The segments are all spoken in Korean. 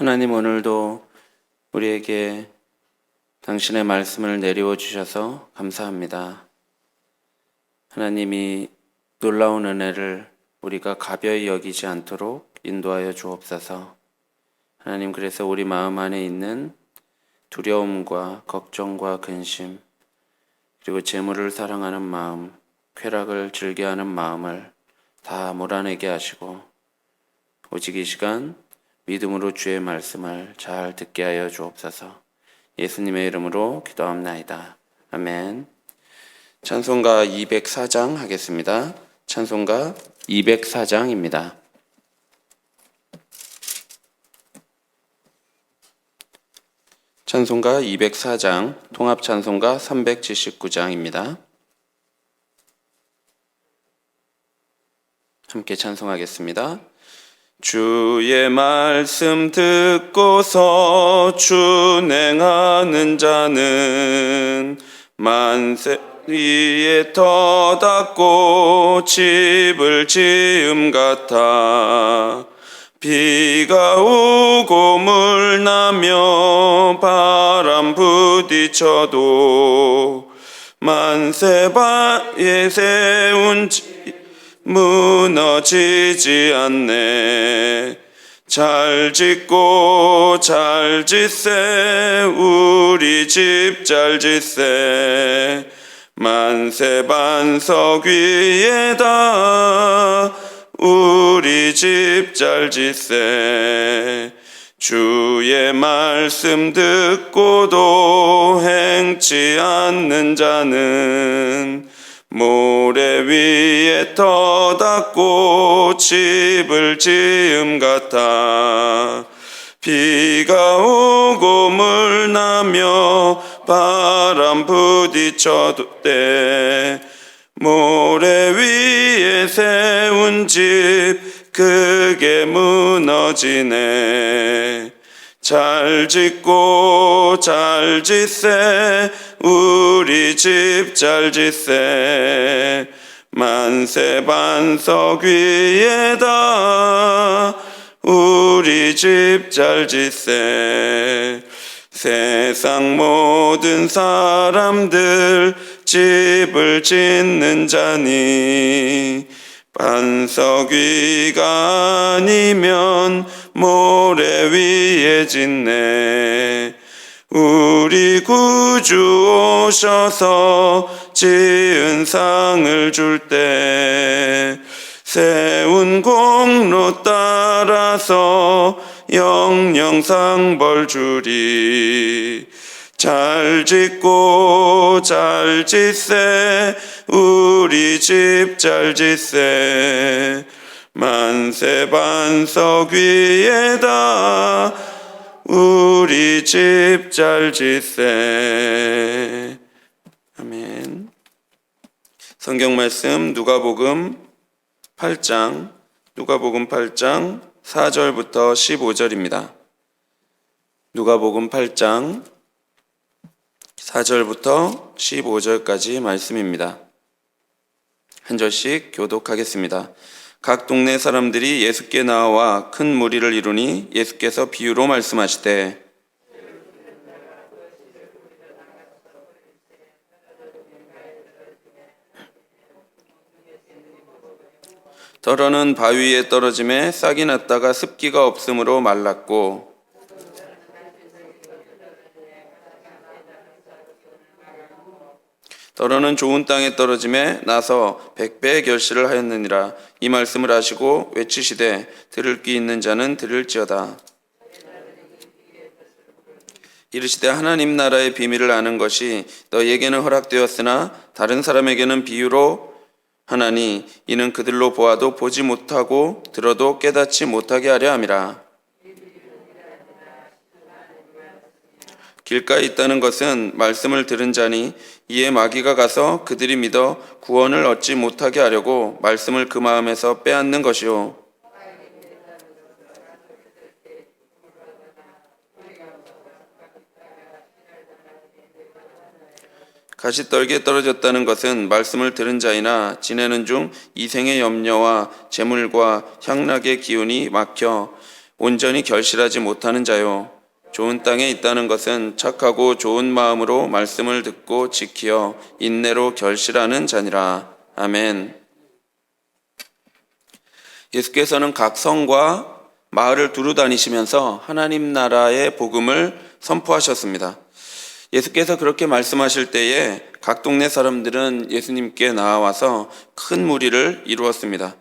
하나님, 오늘도 우리에게 당신의 말씀을 내리워 주셔서 감사합니다. 하나님이 놀라운 은혜를 우리가 가벼이 여기지 않도록 인도하여 주옵소서. 하나님, 그래서 우리 마음 안에 있는 두려움과 걱정과 근심, 그리고 재물을 사랑하는 마음, 쾌락을 즐겨하는 마음을 다 몰아내게 하시고 오직 이 시간 믿음으로 주의 말씀을 잘 듣게 하여 주옵소서. 예수님의 이름으로 기도합나이다. 아멘. 찬송가 204장 하겠습니다. 찬송가 204장입니다. 찬송가 204장, 통합 찬송가 379장입니다. 함께 찬송하겠습니다. 주의 말씀 듣고서 준행하는 자는 만세 위에 터닫고 집을 지음 같아. 비가 오고 물 나며 바람 부딪혀도 만세바에 세운 무너지지 않네. 잘 짓고 잘 짓세, 우리 집 잘 짓세. 만세 반석 위에다 우리 집 잘 짓세. 주의 말씀 듣고도 행치 않는 자는 모래 위에 터닫고 집을 지음 같아. 비가 오고 물 나며 바람 부딪혀도 때 모래 위에 세운 집 크게 무너지네. 잘 짓고 잘 짓세, 우리 집 잘 짓세. 만세 반석 위에다 우리 집 잘 짓세. 세상 모든 사람들 집을 짓는 자니 반석 위가 아니면 모래 위에 짓네. 우리 구주 오셔서 지은 상을 줄 때 세운 공로 따라서 영영 상벌 주리. 잘 짓고 잘 짓세, 우리 집 잘 짓세. 만세 반석 위에다 우리 집 잘 짓세. 아멘. 성경 말씀 누가복음 8장 4절부터 15절입니다. 누가복음 8장 4절부터 15절까지 말씀입니다. 한 절씩 교독하겠습니다. 각 동네 사람들이 예수께 나와 큰 무리를 이루니 예수께서 비유로 말씀하시되 덜어는 바위에 떨어짐에 싹이 났다가 습기가 없으므로 말랐고 덜어는 좋은 땅에 떨어짐에 나서 100배의 결실을 하였느니라. 이 말씀을 하시고 외치시되 들을 귀 있는 자는 들을지어다. 이르시되 하나님 나라의 비밀을 아는 것이 너희에게는 허락되었으나 다른 사람에게는 비유로 하나니 이는 그들로 보아도 보지 못하고 들어도 깨닫지 못하게 하려 함이라. 길가에 있다는 것은 말씀을 들은 자니 이에 마귀가 가서 그들이 믿어 구원을 얻지 못하게 하려고 말씀을 그 마음에서 빼앗는 것이요. 가시떨기에 떨어졌다는 것은 말씀을 들은 자이나 지내는 중 이생의 염려와 재물과 향락의 기운이 막혀 온전히 결실하지 못하는 자요. 좋은 땅에 있다는 것은 착하고 좋은 마음으로 말씀을 듣고 지키어 인내로 결실하는 자니라. 아멘. 예수께서는 각 성과 마을을 두루 다니시면서 하나님 나라의 복음을 선포하셨습니다. 예수께서 그렇게 말씀하실 때에 각 동네 사람들은 예수님께 나와서 큰 무리를 이루었습니다.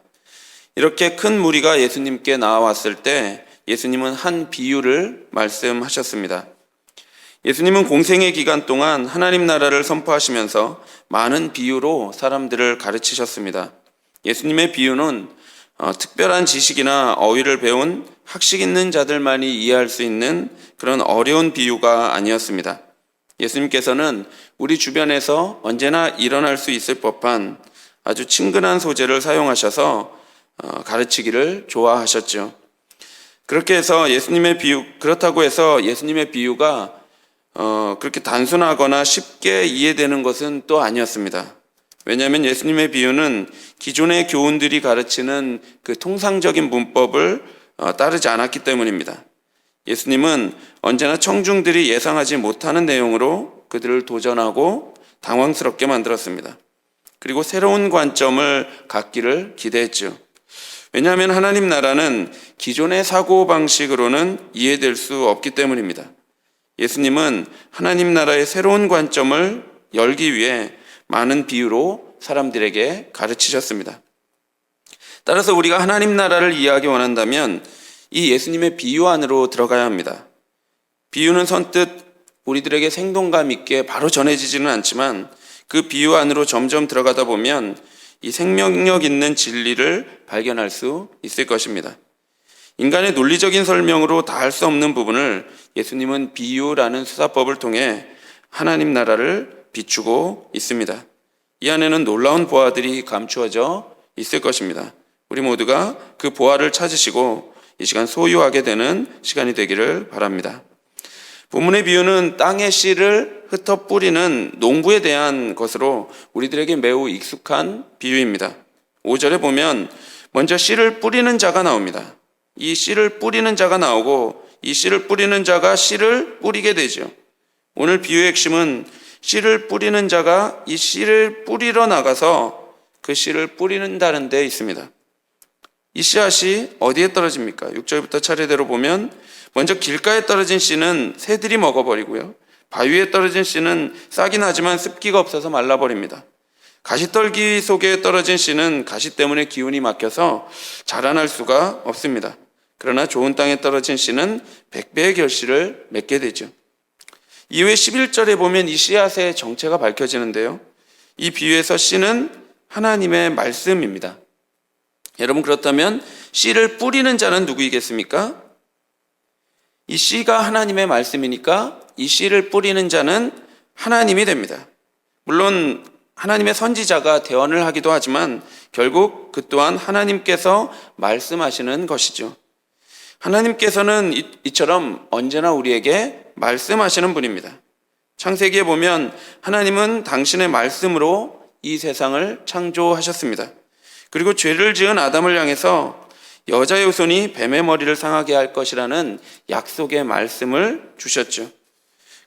이렇게 큰 무리가 예수님께 나왔을 때 예수님은 한 비유를 말씀하셨습니다. 예수님은 공생의 기간 동안 하나님 나라를 선포하시면서 많은 비유로 사람들을 가르치셨습니다. 예수님의 비유는 특별한 지식이나 어휘를 배운 학식 있는 자들만이 이해할 수 있는 그런 어려운 비유가 아니었습니다. 예수님께서는 우리 주변에서 언제나 일어날 수 있을 법한 아주 친근한 소재를 사용하셔서 가르치기를 좋아하셨죠. 그렇다고 해서 예수님의 비유가 그렇게 단순하거나 쉽게 이해되는 것은 또 아니었습니다. 왜냐하면 예수님의 비유는 기존의 교훈들이 가르치는 그 통상적인 문법을 따르지 않았기 때문입니다. 예수님은 언제나 청중들이 예상하지 못하는 내용으로 그들을 도전하고 당황스럽게 만들었습니다. 그리고 새로운 관점을 갖기를 기대했죠. 왜냐하면 하나님 나라는 기존의 사고방식으로는 이해될 수 없기 때문입니다. 예수님은 하나님 나라의 새로운 관점을 열기 위해 많은 비유로 사람들에게 가르치셨습니다. 따라서 우리가 하나님 나라를 이해하기 원한다면 이 예수님의 비유 안으로 들어가야 합니다. 비유는 선뜻 우리들에게 생동감 있게 바로 전해지지는 않지만 그 비유 안으로 점점 들어가다 보면 이 생명력 있는 진리를 발견할 수 있을 것입니다. 인간의 논리적인 설명으로 다 할 수 없는 부분을 예수님은 비유라는 수사법을 통해 하나님 나라를 비추고 있습니다. 이 안에는 놀라운 보화들이 감추어져 있을 것입니다. 우리 모두가 그 보화를 찾으시고 이 시간 소유하게 되는 시간이 되기를 바랍니다. 본문의 비유는 땅에 씨를 흩어 뿌리는 농부에 대한 것으로 우리들에게 매우 익숙한 비유입니다. 5절에 보면 먼저 씨를 뿌리는 자가 나옵니다. 이 씨를 뿌리는 자가 나오고 이 씨를 뿌리는 자가 씨를 뿌리게 되죠. 오늘 비유의 핵심은 씨를 뿌리는 자가 이 씨를 뿌리러 나가서 그 씨를 뿌리는다는 데 있습니다. 이 씨앗이 어디에 떨어집니까? 6절부터 차례대로 보면 먼저 길가에 떨어진 씨는 새들이 먹어버리고요. 바위에 떨어진 씨는 싹이 나지만 습기가 없어서 말라버립니다. 가시떨기 속에 떨어진 씨는 가시 때문에 기운이 막혀서 자라날 수가 없습니다. 그러나 좋은 땅에 떨어진 씨는 100배의 결실을 맺게 되죠. 이후에 11절에 보면 이 씨앗의 정체가 밝혀지는데요. 이 비유에서 씨는 하나님의 말씀입니다. 여러분, 그렇다면 씨를 뿌리는 자는 누구이겠습니까? 이 씨가 하나님의 말씀이니까 이 씨를 뿌리는 자는 하나님이 됩니다. 물론 하나님의 선지자가 대언을 하기도 하지만 결국 그 또한 하나님께서 말씀하시는 것이죠. 하나님께서는 이처럼 언제나 우리에게 말씀하시는 분입니다. 창세기에 보면 하나님은 당신의 말씀으로 이 세상을 창조하셨습니다. 그리고 죄를 지은 아담을 향해서 여자의 후손이 뱀의 머리를 상하게 할 것이라는 약속의 말씀을 주셨죠.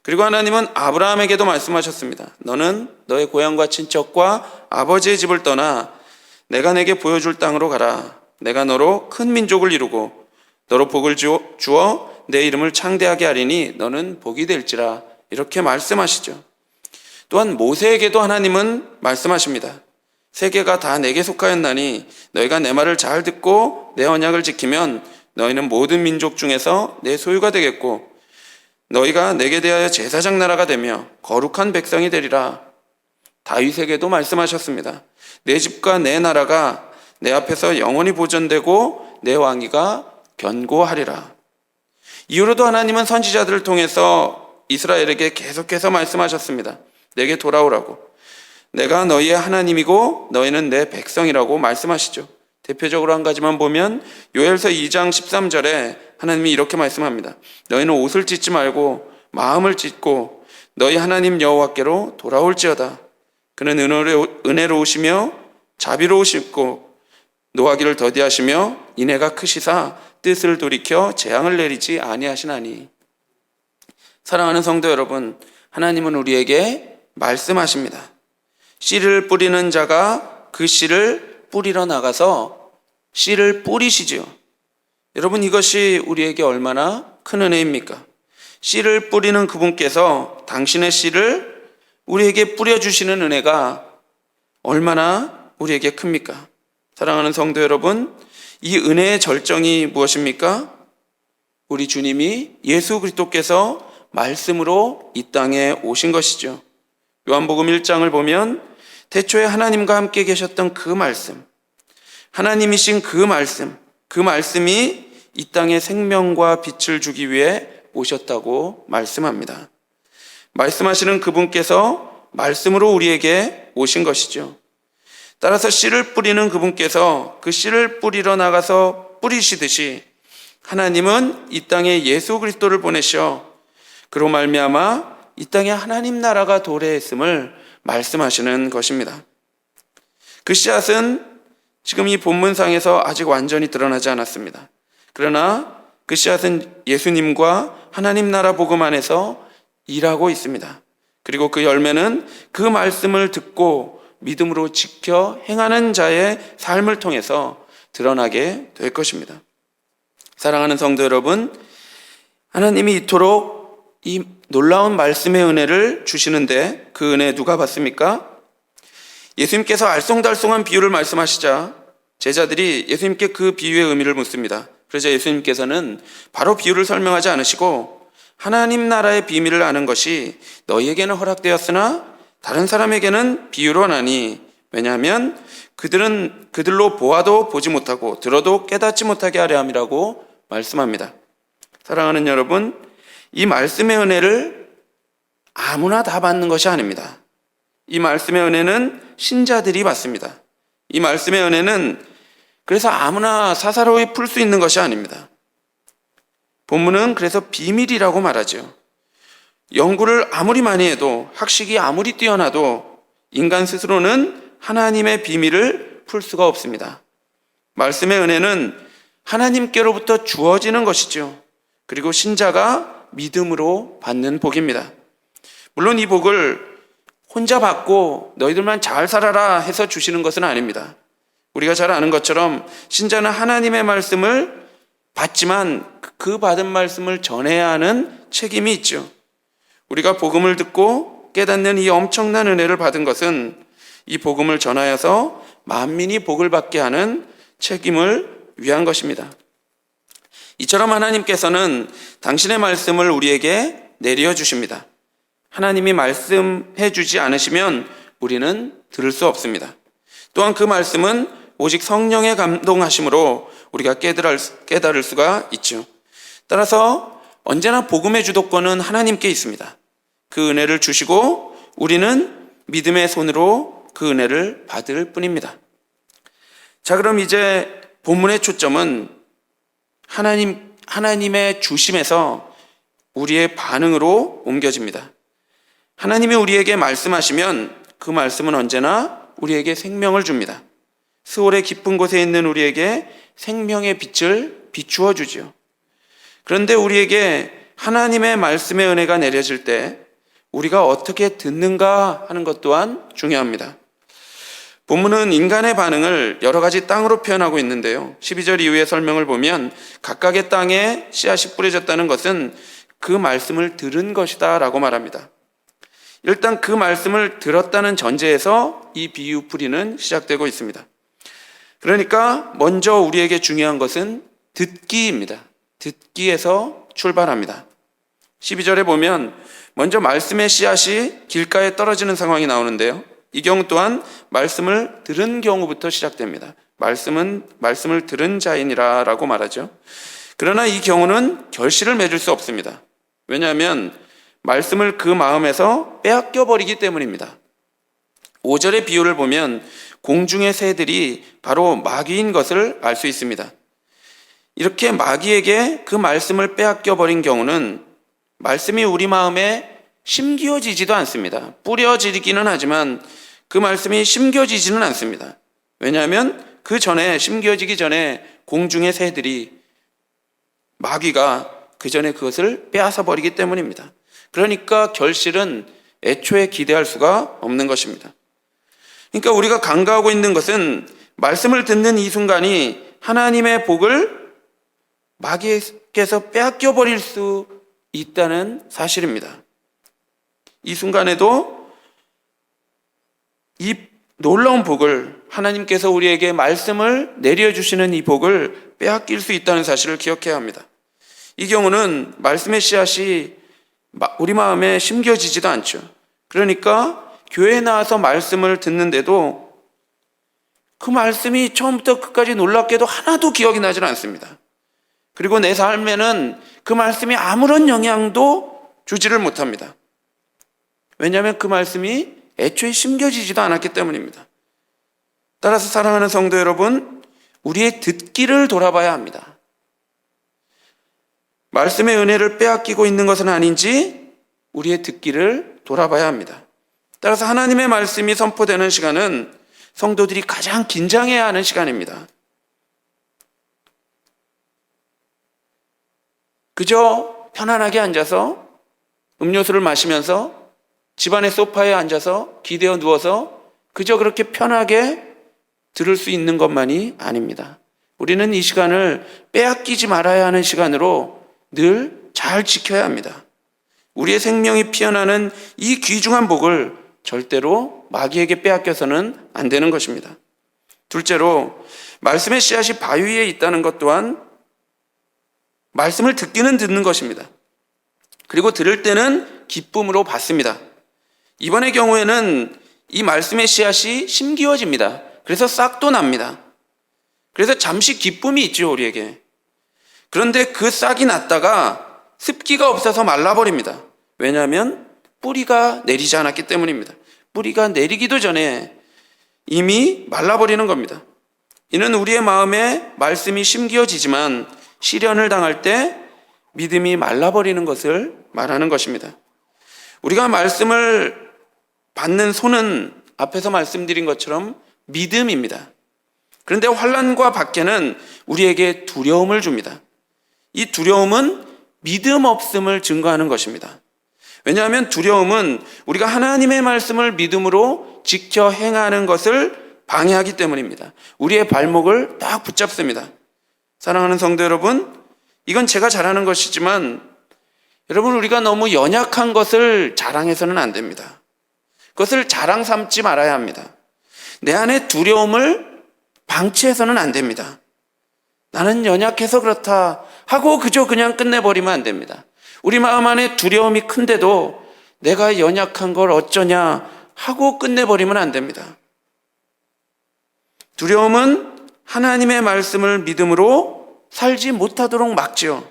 그리고 하나님은 아브라함에게도 말씀하셨습니다. 너는 너의 고향과 친척과 아버지의 집을 떠나 내가 내게 보여줄 땅으로 가라. 내가 너로 큰 민족을 이루고 너로 복을 주어 내 이름을 창대하게 하리니 너는 복이 될지라. 이렇게 말씀하시죠. 또한 모세에게도 하나님은 말씀하십니다. 세계가 다 내게 속하였나니 너희가 내 말을 잘 듣고 내 언약을 지키면 너희는 모든 민족 중에서 내 소유가 되겠고 너희가 내게 대하여 제사장 나라가 되며 거룩한 백성이 되리라. 다윗에게도 말씀하셨습니다. 내 집과 내 나라가 내 앞에서 영원히 보존되고 내 왕위가 견고하리라. 이후로도 하나님은 선지자들을 통해서 이스라엘에게 계속해서 말씀하셨습니다. 내게 돌아오라고. 내가 너희의 하나님이고 너희는 내 백성이라고 말씀하시죠. 대표적으로 한 가지만 보면 요엘서 2장 13절에 하나님이 이렇게 말씀합니다. 너희는 옷을 찢지 말고 마음을 찢고 너희 하나님 여호와께로 돌아올지어다. 그는 은혜로우시며 자비로우시고 노하기를 더디하시며 인애가 크시사 뜻을 돌이켜 재앙을 내리지 아니하시나니. 사랑하는 성도 여러분, 하나님은 우리에게 말씀하십니다. 씨를 뿌리는 자가 그 씨를 뿌리러 나가서 씨를 뿌리시지요. 여러분, 이것이 우리에게 얼마나 큰 은혜입니까? 씨를 뿌리는 그분께서 당신의 씨를 우리에게 뿌려주시는 은혜가 얼마나 우리에게 큽니까? 사랑하는 성도 여러분, 이 은혜의 절정이 무엇입니까? 우리 주님이 예수 그리스도께서 말씀으로 이 땅에 오신 것이죠. 요한복음 1장을 보면 태초에 하나님과 함께 계셨던 그 말씀, 하나님이신 그 말씀이 이 땅에 생명과 빛을 주기 위해 오셨다고 말씀합니다. 말씀하시는 그분께서 말씀으로 우리에게 오신 것이죠. 따라서 씨를 뿌리는 그분께서 그 씨를 뿌리러 나가서 뿌리시듯이 하나님은 이 땅에 예수 그리스도를 보내셔 그로 말미암아 이 땅에 하나님 나라가 도래했음을 말씀하시는 것입니다. 그 씨앗은 지금 이 본문상에서 아직 완전히 드러나지 않았습니다. 그러나 그 씨앗은 예수님과 하나님 나라 복음 안에서 일하고 있습니다. 그리고 그 열매는 그 말씀을 듣고 믿음으로 지켜 행하는 자의 삶을 통해서 드러나게 될 것입니다. 사랑하는 성도 여러분, 하나님이 이토록 이 놀라운 말씀의 은혜를 주시는데 그 은혜 누가 받습니까? 예수님께서 알쏭달쏭한 비유를 말씀하시자 제자들이 예수님께 그 비유의 의미를 묻습니다. 그래서 예수님께서는 바로 비유를 설명하지 않으시고 하나님 나라의 비밀을 아는 것이 너희에게는 허락되었으나 다른 사람에게는 비유로 하나니, 왜냐하면 그들로 보아도 보지 못하고 들어도 깨닫지 못하게 하려 함이라고 말씀합니다. 사랑하는 여러분, 이 말씀의 은혜를 아무나 다 받는 것이 아닙니다. 이 말씀의 은혜는 신자들이 받습니다. 이 말씀의 은혜는 그래서 아무나 사사로이 풀 수 있는 것이 아닙니다. 본문은 그래서 비밀이라고 말하죠. 연구를 아무리 많이 해도, 학식이 아무리 뛰어나도 인간 스스로는 하나님의 비밀을 풀 수가 없습니다. 말씀의 은혜는 하나님께로부터 주어지는 것이죠. 그리고 신자가 믿음으로 받는 복입니다. 물론 이 복을 혼자 받고 너희들만 잘 살아라 해서 주시는 것은 아닙니다. 우리가 잘 아는 것처럼 신자는 하나님의 말씀을 받지만 그 받은 말씀을 전해야 하는 책임이 있죠. 우리가 복음을 듣고 깨닫는 이 엄청난 은혜를 받은 것은 이 복음을 전하여서 만민이 복을 받게 하는 책임을 위한 것입니다. 이처럼 하나님께서는 당신의 말씀을 우리에게 내려 주십니다. 하나님이 말씀해 주지 않으시면 우리는 들을 수 없습니다. 또한 그 말씀은 오직 성령의 감동하심으로 우리가 깨달을 수가 있죠. 따라서 언제나 복음의 주도권은 하나님께 있습니다. 그 은혜를 주시고 우리는 믿음의 손으로 그 은혜를 받을 뿐입니다. 자, 그럼 이제 본문의 초점은 하나님의 주심에서 우리의 반응으로 옮겨집니다. 하나님이 우리에게 말씀하시면 그 말씀은 언제나 우리에게 생명을 줍니다. 스올의 깊은 곳에 있는 우리에게 생명의 빛을 비추어 주지요. 그런데 우리에게 하나님의 말씀의 은혜가 내려질 때 우리가 어떻게 듣는가 하는 것 또한 중요합니다. 본문은 인간의 반응을 여러 가지 땅으로 표현하고 있는데요. 12절 이후의 설명을 보면 각각의 땅에 씨앗이 뿌려졌다는 것은 그 말씀을 들은 것이다 라고 말합니다. 일단 그 말씀을 들었다는 전제에서 이 비유풀이는 시작되고 있습니다. 그러니까 먼저 우리에게 중요한 것은 듣기입니다. 듣기에서 출발합니다. 12절에 보면 먼저 말씀의 씨앗이 길가에 떨어지는 상황이 나오는데요. 이 경우 또한 말씀을 들은 경우부터 시작됩니다. 말씀을 들은 자이니라 라고 말하죠. 그러나 이 경우는 결실을 맺을 수 없습니다. 왜냐하면 말씀을 그 마음에서 빼앗겨 버리기 때문입니다. 5절의 비유를 보면 공중의 새들이 바로 마귀인 것을 알 수 있습니다. 이렇게 마귀에게 그 말씀을 빼앗겨 버린 경우는 말씀이 우리 마음에 심겨지지도 않습니다. 뿌려지기는 하지만 그 말씀이 심겨지지는 않습니다. 왜냐하면 그 전에, 심겨지기 전에 공중의 새들이 마귀가 그 전에 그것을 빼앗아 버리기 때문입니다. 그러니까 결실은 애초에 기대할 수가 없는 것입니다. 그러니까 우리가 간과하고 있는 것은 말씀을 듣는 이 순간이 하나님의 복을 마귀께서 빼앗겨 버릴 수 있다는 사실입니다. 이 순간에도 이 놀라운 복을, 하나님께서 우리에게 말씀을 내려주시는 이 복을 빼앗길 수 있다는 사실을 기억해야 합니다. 이 경우는 말씀의 씨앗이 우리 마음에 심겨지지도 않죠. 그러니까 교회에 나와서 말씀을 듣는데도 그 말씀이 처음부터 끝까지 놀랍게도 하나도 기억이 나질 않습니다. 그리고 내 삶에는 그 말씀이 아무런 영향도 주지를 못합니다. 왜냐하면 그 말씀이 애초에 심겨지지도 않았기 때문입니다. 따라서 사랑하는 성도 여러분, 우리의 듣기를 돌아봐야 합니다. 말씀의 은혜를 빼앗기고 있는 것은 아닌지 우리의 듣기를 돌아봐야 합니다. 따라서 하나님의 말씀이 선포되는 시간은 성도들이 가장 긴장해야 하는 시간입니다. 그저 편안하게 앉아서 음료수를 마시면서 집안의 소파에 앉아서 기대어 누워서 그저 그렇게 편하게 들을 수 있는 것만이 아닙니다. 우리는 이 시간을 빼앗기지 말아야 하는 시간으로 늘 잘 지켜야 합니다. 우리의 생명이 피어나는 이 귀중한 복을 절대로 마귀에게 빼앗겨서는 안 되는 것입니다. 둘째로, 말씀의 씨앗이 바위 위에 있다는 것 또한 말씀을 듣기는 듣는 것입니다. 그리고 들을 때는 기쁨으로 받습니다. 이번의 경우에는 이 말씀의 씨앗이 심기어집니다. 그래서 싹도 납니다. 그래서 잠시 기쁨이 있죠, 우리에게. 그런데 그 싹이 났다가 습기가 없어서 말라버립니다. 왜냐하면 뿌리가 내리지 않았기 때문입니다. 뿌리가 내리기도 전에 이미 말라버리는 겁니다. 이는 우리의 마음에 말씀이 심기어지지만 시련을 당할 때 믿음이 말라버리는 것을 말하는 것입니다. 우리가 말씀을 받는 손은 앞에서 말씀드린 것처럼 믿음입니다. 그런데 환난과 박해는 우리에게 두려움을 줍니다. 이 두려움은 믿음 없음을 증거하는 것입니다. 왜냐하면 두려움은 우리가 하나님의 말씀을 믿음으로 지켜 행하는 것을 방해하기 때문입니다. 우리의 발목을 딱 붙잡습니다. 사랑하는 성도 여러분, 이건 제가 잘하는 것이지만 여러분, 우리가 너무 연약한 것을 자랑해서는 안 됩니다. 그것을 자랑 삼지 말아야 합니다. 내 안에 두려움을 방치해서는 안 됩니다. 나는 연약해서 그렇다 하고 그저 그냥 끝내버리면 안 됩니다. 우리 마음 안에 두려움이 큰데도 내가 연약한 걸 어쩌냐 하고 끝내버리면 안 됩니다. 두려움은 하나님의 말씀을 믿음으로 살지 못하도록 막지요.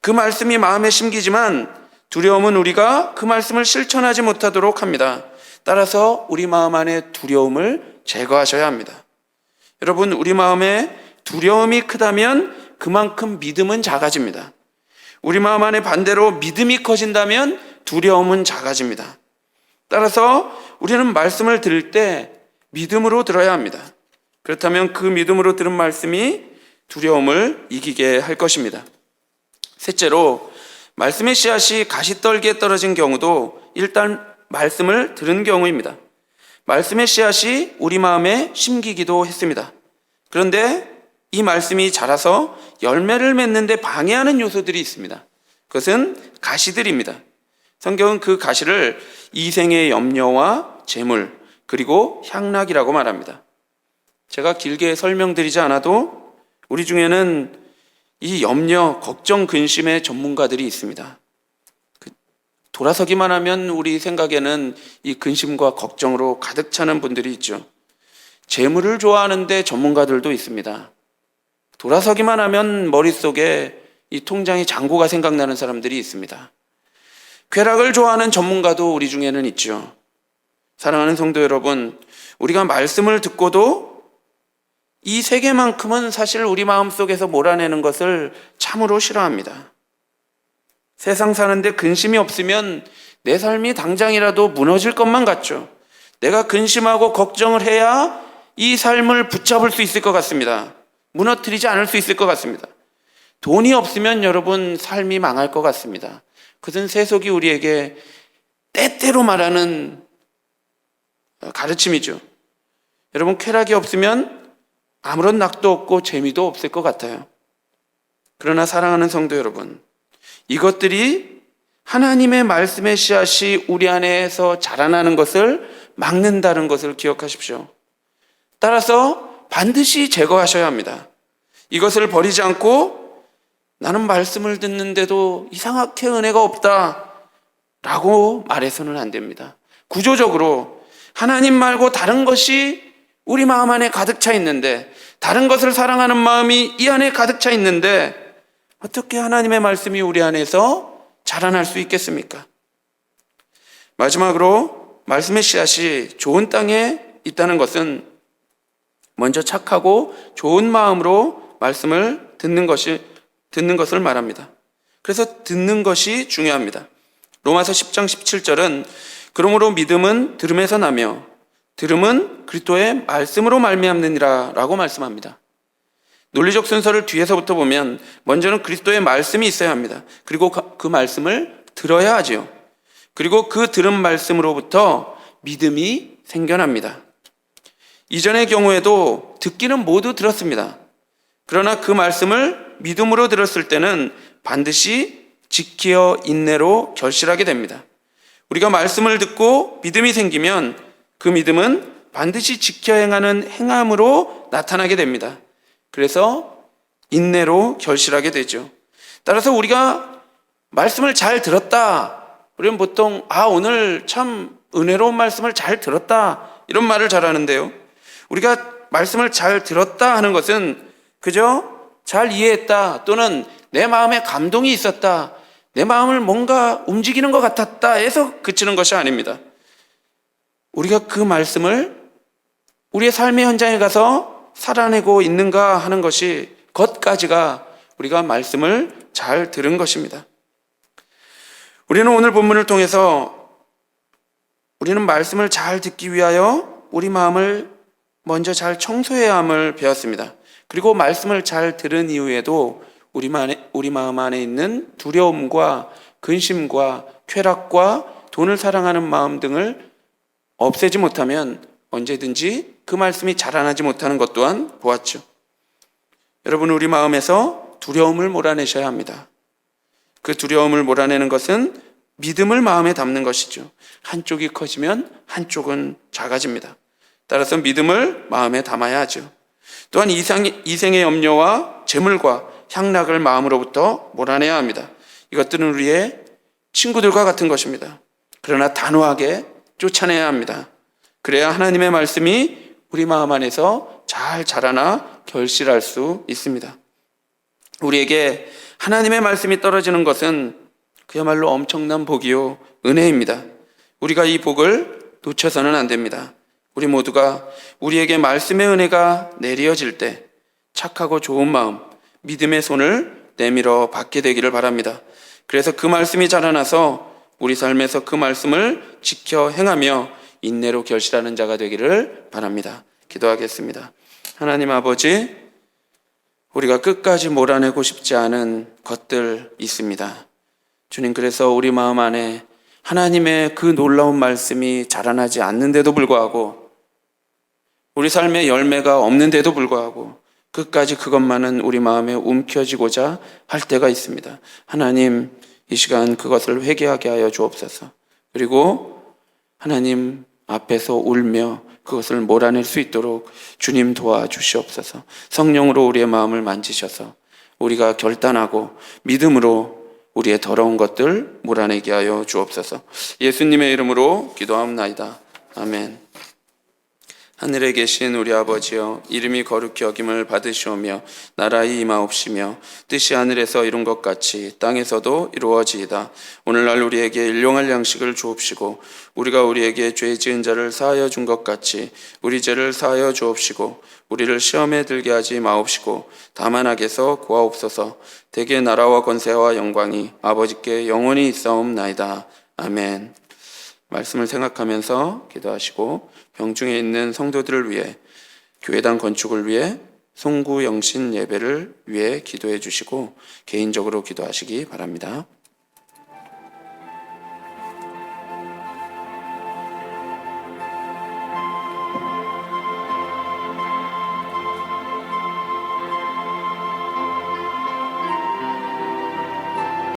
그 말씀이 마음에 심기지만 두려움은 우리가 그 말씀을 실천하지 못하도록 합니다. 따라서 우리 마음 안에 두려움을 제거하셔야 합니다. 여러분, 우리 마음에 두려움이 크다면 그만큼 믿음은 작아집니다. 우리 마음 안에 반대로 믿음이 커진다면 두려움은 작아집니다. 따라서 우리는 말씀을 들을 때 믿음으로 들어야 합니다. 그렇다면 그 믿음으로 들은 말씀이 두려움을 이기게 할 것입니다. 셋째로, 말씀의 씨앗이 가시떨기에 떨어진 경우도 일단 말씀을 들은 경우입니다. 말씀의 씨앗이 우리 마음에 심기기도 했습니다. 그런데 이 말씀이 자라서 열매를 맺는데 방해하는 요소들이 있습니다. 그것은 가시들입니다. 성경은 그 가시를 이생의 염려와 재물, 그리고 향락이라고 말합니다. 제가 길게 설명드리지 않아도 우리 중에는 이 염려, 걱정, 근심의 전문가들이 있습니다. 돌아서기만 하면 우리 생각에는 이 근심과 걱정으로 가득 차는 분들이 있죠. 재물을 좋아하는데 전문가들도 있습니다. 돌아서기만 하면 머릿속에 이 통장의 잔고가 생각나는 사람들이 있습니다. 쾌락을 좋아하는 전문가도 우리 중에는 있죠. 사랑하는 성도 여러분, 우리가 말씀을 듣고도 이 세 개만큼은 사실 우리 마음속에서 몰아내는 것을 참으로 싫어합니다. 세상 사는데 근심이 없으면 내 삶이 당장이라도 무너질 것만 같죠. 내가 근심하고 걱정을 해야 이 삶을 붙잡을 수 있을 것 같습니다. 무너뜨리지 않을 수 있을 것 같습니다. 돈이 없으면 여러분 삶이 망할 것 같습니다. 그것은 세속이 우리에게 때때로 말하는 가르침이죠. 여러분, 쾌락이 없으면 아무런 낙도 없고 재미도 없을 것 같아요. 그러나 사랑하는 성도 여러분, 이것들이 하나님의 말씀의 씨앗이 우리 안에서 자라나는 것을 막는다는 것을 기억하십시오. 따라서 반드시 제거하셔야 합니다. 이것을 버리지 않고 나는 말씀을 듣는데도 이상하게 은혜가 없다 라고 말해서는 안 됩니다. 구조적으로 하나님 말고 다른 것이 우리 마음 안에 가득 차 있는데, 다른 것을 사랑하는 마음이 이 안에 가득 차 있는데 어떻게 하나님의 말씀이 우리 안에서 자라날 수 있겠습니까? 마지막으로 말씀의 씨앗이 좋은 땅에 있다는 것은 먼저 착하고 좋은 마음으로 말씀을 듣는 것을 말합니다. 그래서 듣는 것이 중요합니다. 로마서 10장 17절은 그러므로 믿음은 들음에서 나며 들음은 그리스도의 말씀으로 말미암느니라 라고 말씀합니다. 논리적 순서를 뒤에서부터 보면 먼저는 그리스도의 말씀이 있어야 합니다. 그리고 그 말씀을 들어야 하지요. 그리고 그 들은 말씀으로부터 믿음이 생겨납니다. 이전의 경우에도 듣기는 모두 들었습니다. 그러나 그 말씀을 믿음으로 들었을 때는 반드시 지키어 인내로 결실하게 됩니다. 우리가 말씀을 듣고 믿음이 생기면 그 믿음은 반드시 지켜 행하는 행함으로 나타나게 됩니다. 그래서 인내로 결실하게 되죠. 따라서 우리가 말씀을 잘 들었다, 우리는 보통 오늘 참 은혜로운 말씀을 잘 들었다 이런 말을 잘 하는데요, 우리가 말씀을 잘 들었다 하는 것은 그저 잘 이해했다, 또는 내 마음에 감동이 있었다, 내 마음을 뭔가 움직이는 것 같았다 해서 그치는 것이 아닙니다. 우리가 그 말씀을 우리의 삶의 현장에 가서 살아내고 있는가 하는 것이, 것까지가 우리가 말씀을 잘 들은 것입니다. 우리는 오늘 본문을 통해서 우리는 말씀을 잘 듣기 위하여 우리 마음을 먼저 잘 청소해야 함을 배웠습니다. 그리고 말씀을 잘 들은 이후에도 우리 마음 안에 있는 두려움과 근심과 쾌락과 돈을 사랑하는 마음 등을 없애지 못하면 언제든지 그 말씀이 자라나지 못하는 것 또한 보았죠. 여러분, 우리 마음에서 두려움을 몰아내셔야 합니다. 그 두려움을 몰아내는 것은 믿음을 마음에 담는 것이죠. 한쪽이 커지면 한쪽은 작아집니다. 따라서 믿음을 마음에 담아야 하죠. 또한 이생의 염려와 재물과 향락을 마음으로부터 몰아내야 합니다. 이것들은 우리의 친구들과 같은 것입니다. 그러나 단호하게 쫓아내야 합니다. 그래야 하나님의 말씀이 우리 마음 안에서 잘 자라나 결실할 수 있습니다. 우리에게 하나님의 말씀이 떨어지는 것은 그야말로 엄청난 복이요 은혜입니다. 우리가 이 복을 놓쳐서는 안 됩니다. 우리 모두가 우리에게 말씀의 은혜가 내려질 때 착하고 좋은 마음, 믿음의 손을 내밀어 받게 되기를 바랍니다. 그래서 그 말씀이 자라나서 우리 삶에서 그 말씀을 지켜 행하며 인내로 결실하는 자가 되기를 바랍니다. 기도하겠습니다. 하나님 아버지, 우리가 끝까지 몰아내고 싶지 않은 것들 있습니다. 주님, 그래서 우리 마음 안에 하나님의 그 놀라운 말씀이 자라나지 않는데도 불구하고, 우리 삶에 열매가 없는데도 불구하고 끝까지 그것만은 우리 마음에 움켜쥐고자 할 때가 있습니다. 하나님, 이 시간 그것을 회개하게 하여 주옵소서. 그리고 하나님 앞에서 울며 그것을 몰아낼 수 있도록 주님 도와주시옵소서. 성령으로 우리의 마음을 만지셔서 우리가 결단하고 믿음으로 우리의 더러운 것들 몰아내게 하여 주옵소서. 예수님의 이름으로 기도하옵나이다. 아멘. 하늘에 계신 우리 아버지여, 이름이 거룩히 여김을 받으시오며 나라의 임하옵시며 뜻이 하늘에서 이룬 것 같이 땅에서도 이루어지이다. 오늘날 우리에게 일용할 양식을 주옵시고 우리가 우리에게 죄 지은 자를 사하여 준 것 같이 우리 죄를 사하여 주옵시고 우리를 시험에 들게 하지 마옵시고 다만 악에서 구하옵소서. 대개 나라와 권세와 영광이 아버지께 영원히 있사옵나이다. 아멘. 말씀을 생각하면서 기도하시고 병중에 있는 성도들을 위해, 교회당 건축을 위해 송구 영신 예배를 위해 기도해 주시고 개인적으로 기도하시기 바랍니다.